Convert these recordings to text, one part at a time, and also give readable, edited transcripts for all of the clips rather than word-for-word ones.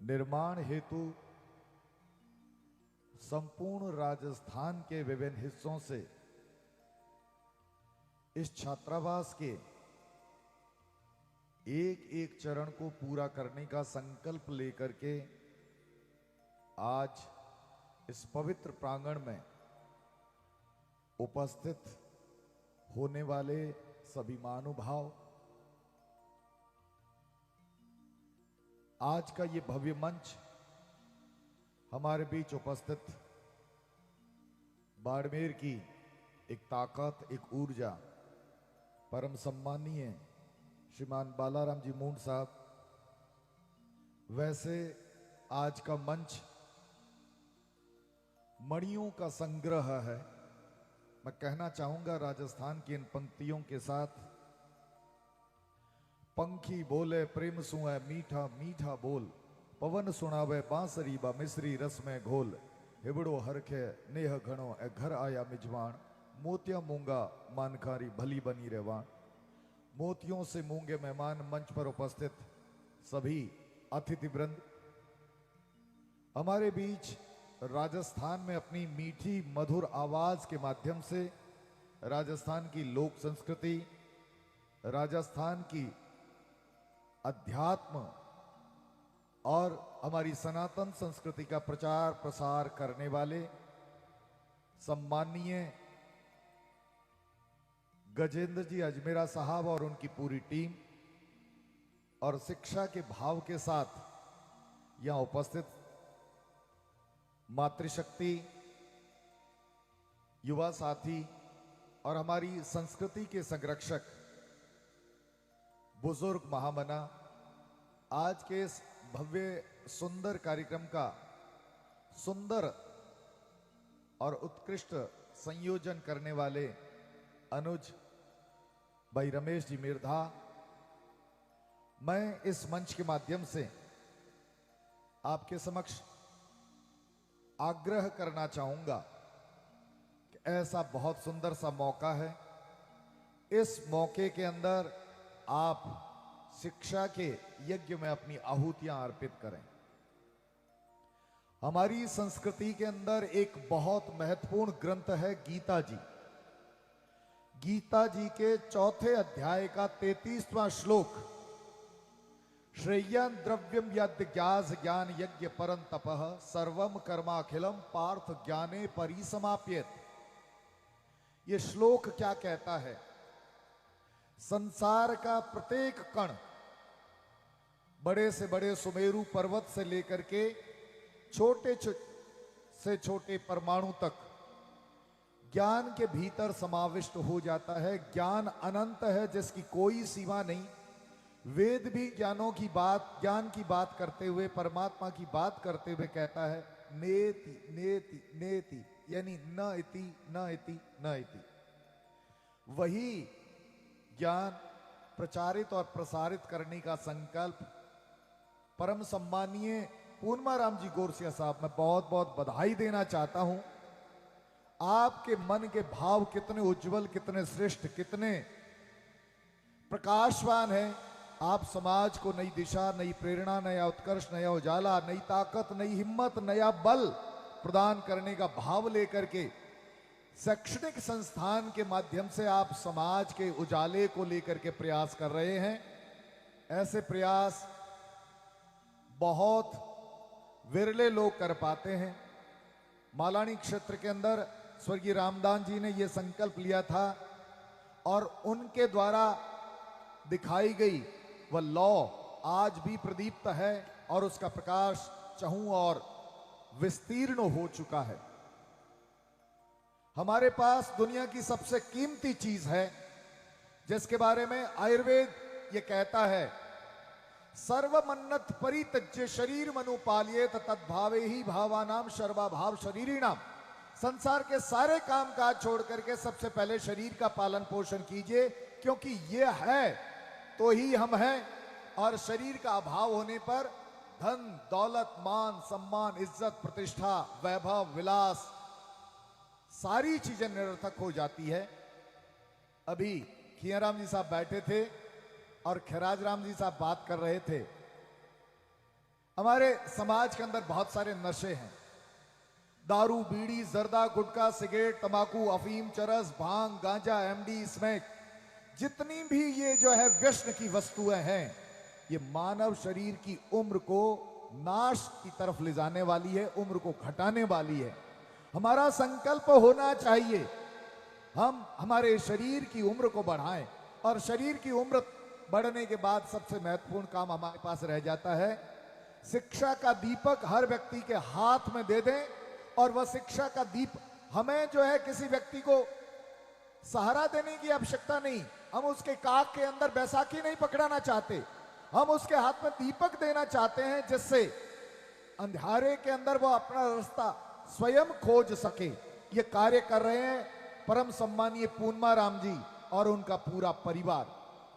निर्माण हेतु संपूर्ण राजस्थान के विभिन्न हिस्सों से इस छात्रावास के एक एक चरण को पूरा करने का संकल्प लेकर के आज इस पवित्र प्रांगण में उपस्थित होने वाले सभी महानुभाव, आज का ये भव्य मंच हमारे बीच उपस्थित बाड़मेर की एक ताकत, एक ऊर्जा, परम सम्मानीय श्रीमान बालाराम जी मूंड साहब। वैसे आज का मंच मणियों का संग्रह है। मैं कहना चाहूंगा राजस्थान की इन पंक्तियों के साथ, पंखी बोले प्रेम सुए मीठा मीठा बोल, पवन सुनावे बांसरी बा मिश्री रस में घोल, हिबड़ो हरखे नेह घणो ए घर आया मिजवान, मोतिया मूंगा मानकारी भली बनी रेवान। मोतियों से मूंगे मेहमान मंच पर उपस्थित सभी अतिथि वृंद, हमारे बीच राजस्थान में अपनी मीठी मधुर आवाज के माध्यम से राजस्थान की लोक संस्कृति, राजस्थान की अध्यात्म और हमारी सनातन संस्कृति का प्रचार प्रसार करने वाले सम्माननीय गजेंद्र जी अजमेरा साहब और उनकी पूरी टीम, और शिक्षा के भाव के साथ यहां उपस्थित मातृशक्ति, युवा साथी और हमारी संस्कृति के संरक्षक बुजुर्ग महामना, आज के इस भव्य सुंदर कार्यक्रम का सुंदर और उत्कृष्ट संयोजन करने वाले अनुज भाई रमेश जी मिर्धा। मैं इस मंच के माध्यम से आपके समक्ष आग्रह करना चाहूंगा कि ऐसा बहुत सुंदर सा मौका है, इस मौके के अंदर आप शिक्षा के यज्ञ में अपनी आहुतियां अर्पित करें। हमारी संस्कृति के अंदर एक बहुत महत्वपूर्ण ग्रंथ है गीता जी। गीता जी के चौथे अध्याय का 33वां श्लोक, श्रेयं द्रव्यम यद् ज्ञास ज्ञान यज्ञ परं तपः, सर्वम कर्माखिलम पार्थ ज्ञाने परिसमाप्येत। ये श्लोक क्या कहता है? संसार का प्रत्येक कण, बड़े से बड़े सुमेरु पर्वत से लेकर के छोटे से छोटे परमाणु तक ज्ञान के भीतर समाविष्ट हो जाता है। ज्ञान अनंत है जिसकी कोई सीमा नहीं। वेद भी ज्ञान की बात करते हुए, परमात्मा की बात करते हुए कहता है नेति नेति नेति, यानी न इति न इति न इति। वही ज्ञान प्रचारित और प्रसारित करने का संकल्प परम सम्मानीय पूर्णमाराम जी गोरसिया साहब, मैं बहुत बहुत बधाई देना चाहता हूं। आपके मन के भाव कितने उज्जवल, कितने श्रेष्ठ, कितने प्रकाशवान हैं। आप समाज को नई दिशा, नई प्रेरणा, नया उत्कर्ष, नया उजाला, नई ताकत, नई हिम्मत, नया बल प्रदान करने का भाव लेकर के शैक्षणिक संस्थान के माध्यम से आप समाज के उजाले को लेकर के प्रयास कर रहे हैं। ऐसे प्रयास बहुत विरले लोग कर पाते हैं। मालानी क्षेत्र के अंदर स्वर्गीय रामदान जी ने यह संकल्प लिया था और उनके द्वारा दिखाई गई वह लौ आज भी प्रदीप्त है और उसका प्रकाश चहु और विस्तीर्ण हो चुका है। हमारे पास दुनिया की सबसे कीमती चीज है जिसके बारे में आयुर्वेद ये कहता है, सर्वमन्नत परित्यज्य शरीर मनुपालियेत तद्भावे ही भावानाम सर्वाभाव शरीरिणाम। संसार के सारे काम काज छोड़ करके सबसे पहले शरीर का पालन पोषण कीजिए, क्योंकि ये है तो ही हम हैं, और शरीर का अभाव होने पर धन दौलत मान सम्मान इज्जत प्रतिष्ठा वैभव विलास सारी चीजें निरर्थक हो जाती है। अभी खियाराम जी साहब बैठे थे और खैराज राम जी साहब बात कर रहे थे। हमारे समाज के अंदर बहुत सारे नशे हैं। दारू, बीड़ी, जर्दा, गुटखा, सिगरेट, तंबाकू, अफीम, चरस, भांग, गांजा, एमडी, स्मैक, जितनी भी ये जो है व्यसन की वस्तुएं हैं, ये मानव शरीर की उम्र को नाश की तरफ ले जाने वाली है, उम्र को घटाने वाली है। हमारा संकल्प होना चाहिए हम हमारे शरीर की उम्र को बढ़ाएं, और शरीर की उम्र बढ़ने के बाद सबसे महत्वपूर्ण काम हमारे पास रह जाता है, शिक्षा का दीपक हर व्यक्ति के हाथ में दे दें। और वह शिक्षा का दीप, हमें जो है किसी व्यक्ति को सहारा देने की आवश्यकता नहीं, हम उसके काख के अंदर बैसाखी नहीं पकड़ाना चाहते, हम उसके हाथ में दीपक देना चाहते हैं, जिससे अंधेरे के अंदर वो अपना रास्ता स्वयं खोज सके। ये कार्य कर रहे हैं परम सम्मानीय पूनमा राम जी और उनका पूरा परिवार।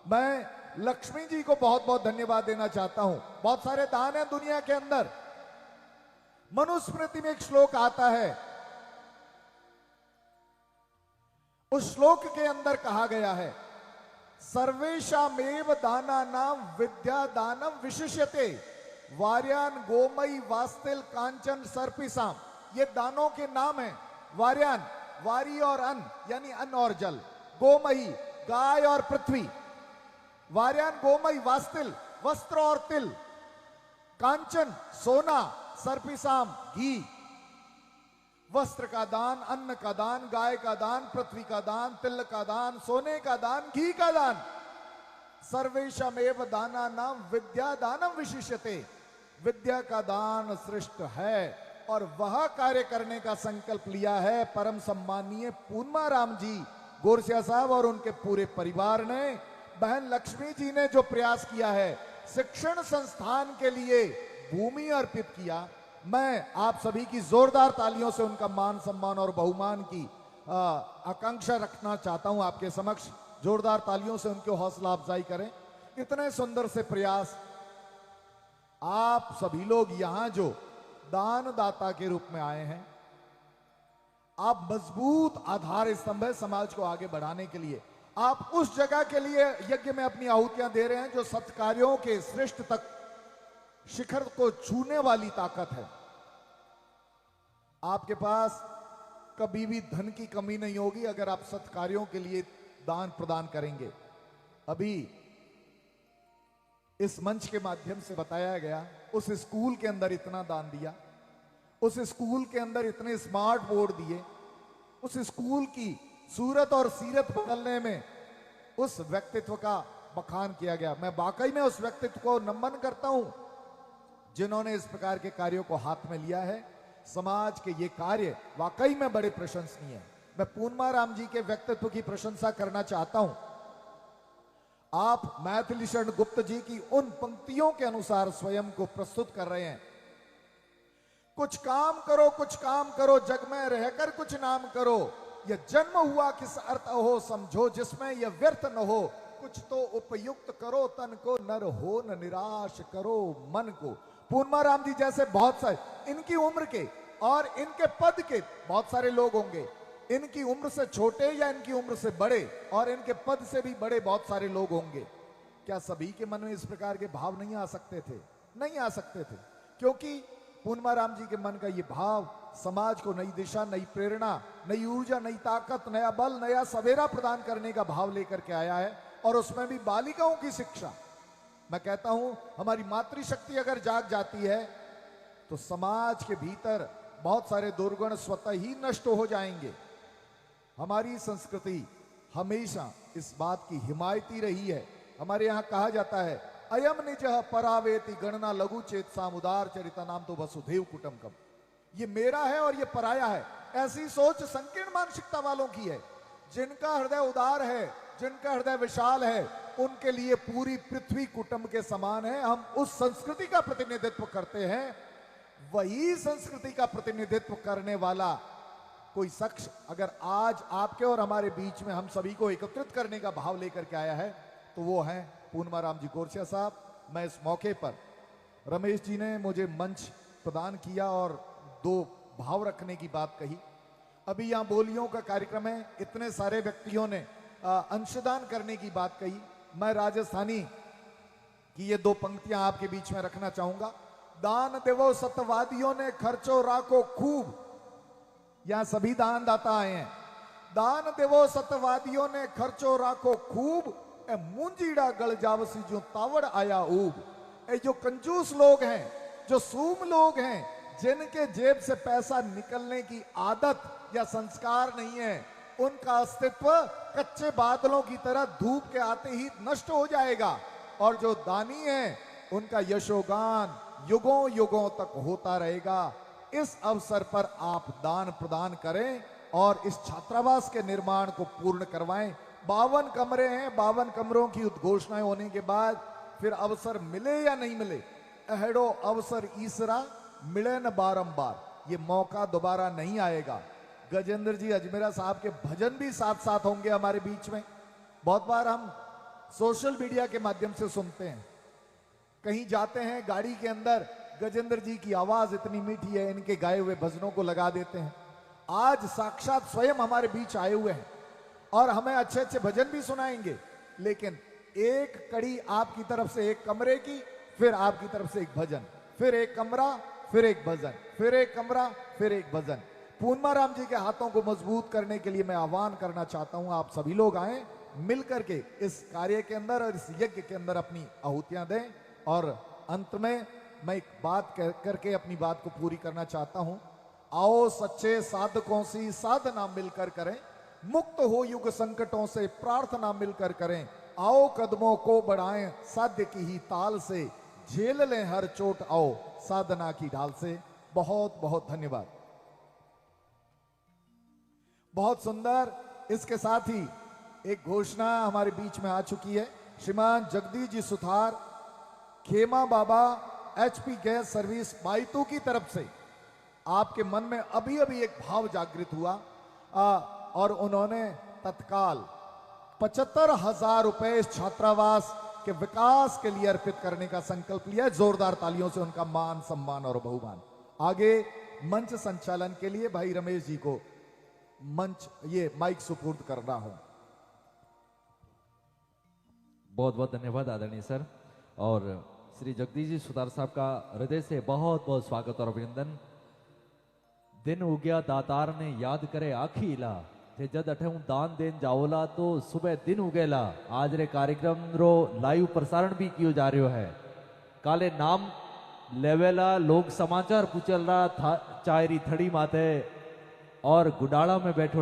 मैं लक्ष्मी जी को बहुत बहुत धन्यवाद देना चाहता हूं। बहुत सारे दान हैं दुनिया के अंदर। मनुस्मृति में एक श्लोक आता है, उस श्लोक के अंदर कहा गया है, सर्वेशामेव दानानाम विद्या दानम विशिष्यते वार्यान गोमयी वास्तिल कांचन सर्पिसाम। ये दानों के नाम हैं। वार्यान, वारी और अन्न यानी अन्न और जल, गोमयी गाय और पृथ्वी, वार्यान गोमयी वास्तिल वस्त्र और तिल, कांचन सोना, सर्पिसाम घी। वस्त्र का दान, अन्न का दान, गाय का दान, पृथ्वी का दान, तिल का दान, सोने का दान, घी का दान। सर्वेशमेव दाना नाम विद्या दानम विशिष्यते। विद्या का दान श्रेष्ठ है, और वह कार्य करने का संकल्प लिया है परम सम्मानीय पूनमा राम जी गोरसिया साहब और उनके पूरे परिवार ने। बहन लक्ष्मी जी ने जो प्रयास किया है, शिक्षण संस्थान के लिए भूमि अर्पित किया, मैं आप सभी की जोरदार तालियों से उनका मान सम्मान और बहुमान की आकांक्षा रखना चाहता हूं आपके समक्ष। जोरदार तालियों से उनकी हौसला अफजाई करें। इतने सुंदर से प्रयास आप सभी लोग यहां जो दानदाता के रूप में आए हैं, आप मजबूत आधार स्तंभ है समाज को आगे बढ़ाने के लिए। आप उस जगह के लिए यज्ञ में अपनी आहुतियां दे रहे हैं जो सत्कार्यों के श्रेष्ठ तक शिखर को छूने वाली ताकत है। आपके पास कभी भी धन की कमी नहीं होगी अगर आप सत्कार्यों के लिए दान प्रदान करेंगे। अभी इस मंच के माध्यम से बताया गया, उस स्कूल के अंदर इतना दान दिया, उस स्कूल के अंदर इतने स्मार्ट बोर्ड दिए, उस स्कूल की सूरत और सीरत बदलने में उस व्यक्तित्व का बखान किया गया। मैं वाकई में उस व्यक्तित्व को नमन करता हूं जिन्होंने इस प्रकार के कार्यों को हाथ में लिया है। समाज के ये कार्य वाकई में बड़े प्रशंसनीय है। मैं पूनमा राम जी के व्यक्तित्व की प्रशंसा करना चाहता हूं। आप मैथिली शरण गुप्त जी की उन पंक्तियों के अनुसार स्वयं को प्रस्तुत कर रहे हैं। कुछ काम करो जग में रहकर कुछ नाम करो, यह जन्म हुआ किस अर्थ हो समझो, जिसमें यह व्यर्थ न हो। कुछ तो उपयुक्त करो तन को, नर हो न निराश करो मन को। पूनमा राम जी जैसे बहुत सारे इनकी उम्र के और इनके पद के बहुत सारे लोग होंगे, इनकी उम्र से छोटे या इनकी उम्र से बड़े और इनके पद से भी बड़े बहुत सारे लोग होंगे। क्या सभी के मन में इस प्रकार के भाव नहीं आ सकते थे? नहीं आ सकते थे, क्योंकि पूनमा राम जी के मन का ये भाव समाज को नई दिशा, नई प्रेरणा, नई ऊर्जा, नई ताकत, नया बल, नया सवेरा प्रदान करने का भाव लेकर के आया है। और उसमें भी बालिकाओं की शिक्षा। मैं कहता हूं हमारी मातृशक्ति अगर जाग जाती है तो समाज के भीतर बहुत सारे दुर्गुण स्वतः ही नष्ट हो जाएंगे। हमारी संस्कृति हमेशा इस बात की हिमायती रही है। हमारे यहां कहा जाता है, अयम निज परावेति गणना लघु चेत सामुदार चरिता नाम तो वसुधैव कुटुंबकम। ये मेरा है और ये पराया है, ऐसी सोच संकीर्ण मानसिकता वालों की है। जिनका हृदय उदार है, जिनका हृदय विशाल है, उनके लिए पूरी पृथ्वी कुटुंब के समान है। हम उस संस्कृति का प्रतिनिधित्व करते हैं। वही संस्कृति का प्रतिनिधित्व करने वाला कोई शख्स अगर आज आपके और हमारे बीच में हम सभी को एकत्रित करने का भाव लेकर के आया है तो वो है पूनमा राम जी गोरसिया साहब। मैं इस मौके पर, रमेश जी ने मुझे मंच प्रदान किया और दो भाव रखने की बात कही। अभी यहाँ बोलियों का कार्यक्रम है, इतने सारे व्यक्तियों ने अंशदान करने की बात कही। मैं राजस्थानी की ये दो पंक्तियां आपके बीच में रखना चाहूंगा। दान देवो सत्यवादियों ने खर्चो राखो खूब। यहां सभी दान दाता आए हैं। दान देवो सत्यवादियों ने खर्चो राखो खूब, ए मुंजीड़ा गल जावसी जो तावड़ आया ऊब। ए जो कंजूस लोग हैं, जो सूम लोग हैं, जिनके जेब से पैसा निकलने की आदत या संस्कार नहीं है, उनका अस्तित्व कच्चे बादलों की तरह धूप के आते ही नष्ट हो जाएगा। और जो दानी है, उनका यशोगान युगों युगों तक होता रहेगा। इस अवसर पर आप दान प्रदान करें और इस छात्रावास के निर्माण को पूर्ण करवाएं। 52 कमरे हैं। 52 कमरों की उद्घोषणाएं होने के बाद फिर अवसर मिले या नहीं मिले, अहेड़ो अवसर ईसरा मिले न बारंबार, ये मौका दोबारा नहीं आएगा। गजेंद्र जी अजमेरा साहब के भजन भी साथ साथ होंगे हमारे बीच में। बहुत बार हम सोशल मीडिया के माध्यम से सुनते हैं, कहीं जाते हैं गाड़ी के अंदर, गजेंद्र जी की आवाज इतनी मीठी है, इनके गाए हुए भजनों को लगा देते हैं। आज साक्षात स्वयं हमारे बीच आए हुए हैं और हमें अच्छे अच्छे भजन भी सुनाएंगे। लेकिन एक कड़ी आपकी तरफ से एक कमरे की, फिर आपकी तरफ से एक भजन, फिर एक कमरा, फिर एक भजन, फिर एक कमरा, फिर एक भजन। पूर्णमा राम जी के हाथों को मजबूत करने के लिए मैं आह्वान करना चाहता हूं, आप सभी लोग आए, मिलकर के इस कार्य के अंदर और इस यज्ञ के अंदर अपनी आहुतियां दें। और अंत में मैं एक बात करके अपनी बात को पूरी करना चाहता हूं। आओ सच्चे साधकों से साधना मिलकर करें, मुक्त हो युग संकटों से प्रार्थना मिलकर करें। आओ कदमों को बढ़ाएं साध्य की ही ताल से, झेल लें हर चोट आओ साधना की ढाल से। बहुत बहुत धन्यवाद। बहुत सुंदर। इसके साथ ही एक घोषणा हमारे बीच में आ चुकी है। श्रीमान जगदीश जी सुथार, खेमा बाबा एचपी गैस सर्विस बाइतू की तरफ से आपके मन में अभी अभी एक भाव जागृत हुआ और उन्होंने तत्काल 75,000 रुपए इस छात्रावास के विकास के लिए अर्पित करने का संकल्प लिया है। जोरदार तालियों से उनका मान सम्मान और बहुमान। आगे मंच संचालन के लिए भाई रमेश जी को मंच माइक सुपुर्द कर रहा हूं। बहुत बहुत धन्यवाद आदरणीय सर। और श्री जगदीश जी सुतार साहब का हृदय से बहुत बहुत स्वागत और अभिनंदन। दिन उग्या दातार ने याद करे आखी इला थे जद अठे दान देन जाओला तो सुबह दिन उगेला। आज रे कार्यक्रम रो लाइव प्रसारण भी कियो जा रहा है। काले नाम लेवेला लोग समाचार पूछल रहा था चायरी थड़ी माथे और गुडाला में बैठो